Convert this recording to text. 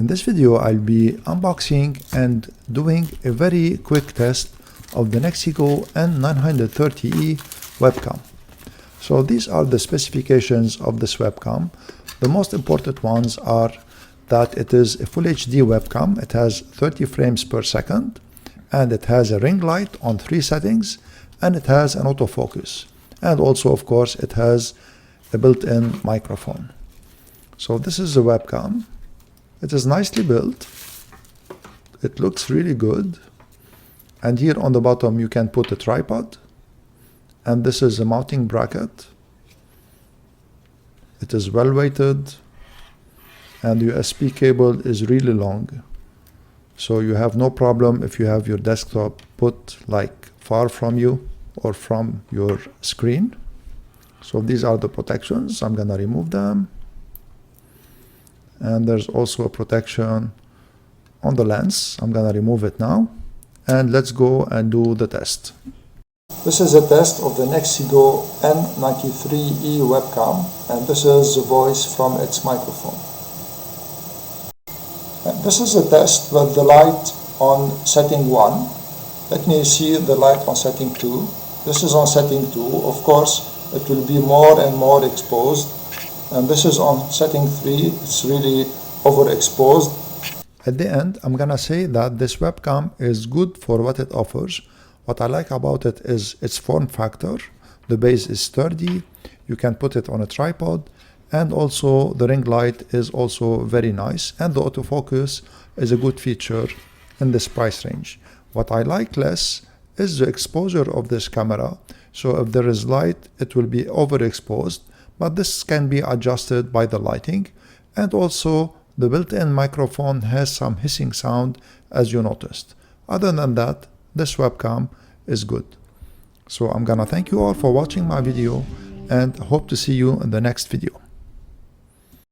In this video, I'll be unboxing and doing a very quick test of the NexiGo N930E Webcam. So these are the specifications of this webcam. The most important ones are that it is a Full HD webcam. It has 30 frames per second, and it has a ring light on 3 settings, and it has an autofocus. And also, of course, it has a built-in microphone. So this is the webcam. It is nicely built. It looks really good. And here on the bottom you can put a tripod. And this is a mounting bracket. It is well weighted. And the USB cable is really long. So you have no problem if you have your desktop put like far from you or from your screen. So these are the protections. I'm gonna remove them. And there's also a protection on the lens. I'm gonna remove it now. And let's go and do the test. This is a test of the NexiGo N930E webcam, and this is the voice from its microphone. And this is a test with the light on setting 1. Let me see the light on setting 2. This is on setting 2. Of course, it will be more and more exposed. And this is on setting 3. It's really overexposed. At the end, I'm gonna say that this webcam is good for what it offers. What I like about it is its form factor. The base is sturdy. You can put it on a tripod. And also the ring light is also very nice. And the autofocus is a good feature in this price range. What I like less is the exposure of this camera. So if there is light, it will be overexposed. But this can be adjusted by the lighting. And also the built-in microphone has some hissing sound, as you noticed. Other than that, this webcam is good. So I'm gonna thank you all for watching my video and hope to see you in the next video.